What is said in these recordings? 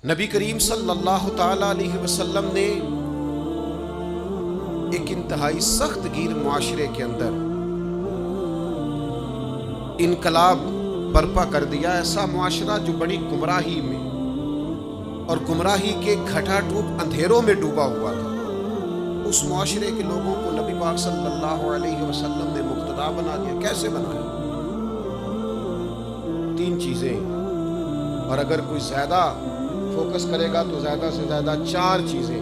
نبی کریم صلی اللہ تعالی علیہ وسلم نے ایک انتہائی سخت گیر معاشرے کے اندر انقلاب برپا کر دیا، ایسا معاشرہ جو بڑی گمراہی میں اور گمراہی کے گھٹا ٹوپ اندھیروں میں ڈوبا ہوا تھا۔ اس معاشرے کے لوگوں کو نبی پاک صلی اللہ علیہ وسلم نے مقتدا بنا دیا۔ کیسے بنایا؟ 3 چیزیں، اور اگر کوئی زیادہ فوکس کرے گا تو زیادہ سے زیادہ 4 چیزیں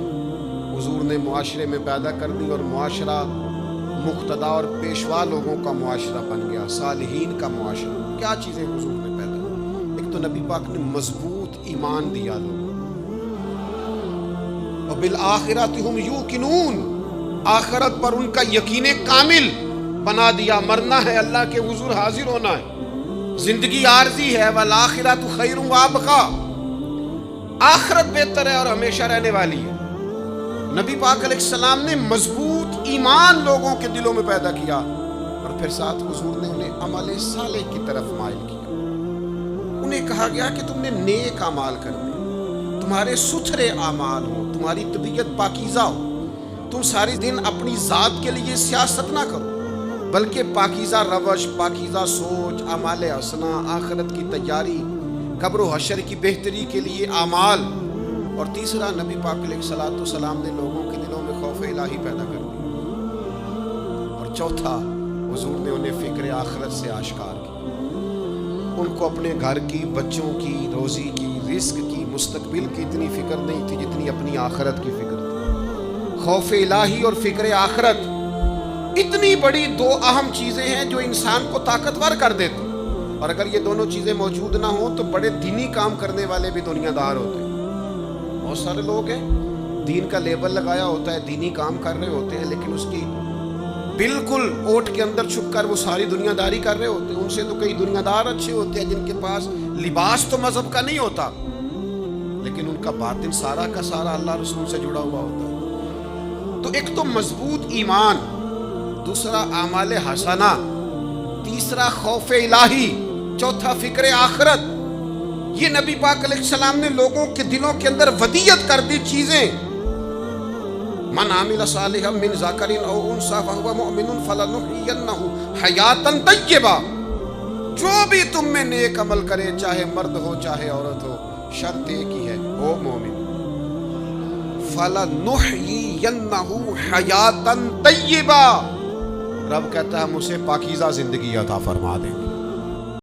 حضور نے معاشرے میں پیدا کر دی، اور معاشرہ مقتدا اور پیشوا لوگوں کا معاشرہ بن گیا، صالحین کا معاشرہ۔ کیا چیزیں حضور نے پیدا کی؟ ایک تو نبی پاک نے مضبوط ایمان دیا لوگوں، وبالآخرۃ ھم یوقنون، آخرت پر ان کا یقین کامل بنا دیا۔ مرنا ہے، اللہ کے حضور حاضر ہونا ہے، زندگی عارضی ہے، والآخرۃ خیر وابقیٰ، آخرت بہتر ہے اور ہمیشہ رہنے والی ہے۔ نبی پاک علیہ السلام نے مضبوط ایمان لوگوں کے دلوں میں پیدا کیا، اور پھر ساتھ حضور نے انہیں عمل صالح کی طرف مائل کیا۔ انہیں کہا گیا کہ تم نے نیک اعمال کرنے، تمہارے ستھرے اعمال ہو، تمہاری طبیعت پاکیزہ ہو، تم ساری دن اپنی ذات کے لیے سیاست نہ کرو، بلکہ پاکیزہ روش، پاکیزہ سوچ، اعمال حسنہ، آخرت کی تیاری، قبر و حشر کی بہتری کے لیے اعمال۔ اور تیسرا، نبی پاک علیہ الصلوۃ والسلام نے لوگوں کے دلوں میں خوف الہی پیدا کر دیا۔ اور چوتھا، حضور نے انہیں فکر آخرت سے آشکار کیا۔ ان کو اپنے گھر کی، بچوں کی، روزی کی، رزق کی، مستقبل کی اتنی فکر نہیں تھی جتنی اپنی آخرت کی فکر تھی۔ خوف الہی اور فکر آخرت اتنی بڑی 2 اہم چیزیں ہیں جو انسان کو طاقتور کر دیتی، اور اگر یہ دونوں چیزیں موجود نہ ہوں تو بڑے دینی کام کرنے والے بھی دنیا دار ہوتے ہیں۔ بہت سارے لوگ ہیں، دین کا لیبل لگایا ہوتا ہے، دینی کام کر رہے ہوتے ہیں، لیکن اس کی بالکل اوٹ کے اندر چھپ کر وہ ساری دنیا داری کر رہے ہوتے ہیں۔ ان سے تو کئی دنیا دار اچھے ہوتے ہیں جن کے پاس لباس تو مذہب کا نہیں ہوتا، لیکن ان کا باطن سارا کا سارا اللہ رسول سے جڑا ہوا ہوتا ہے۔ تو ایک تو مضبوط ایمان، دوسرا اعمال حسنہ، تیسرا خوف الہی، چوتھا فکر آخرت۔ یہ نبی پاک علیہ السلام نے لوگوں کے دلوں کے اندر ودیت کر دی چیزیں۔ من عمل صالحا من ذکر او انثی فهو مؤمن فلنحیینہ حیاۃ طیبہ، جو بھی تم میں نیک عمل کرے، چاہے مرد ہو چاہے عورت ہو، شرط ایک ہی ہے، وہ مومن۔ فلنحیینہ حیاۃ طیبہ، رب کہتا ہے ہم اسے پاکیزہ زندگی عطا فرما دیں گے۔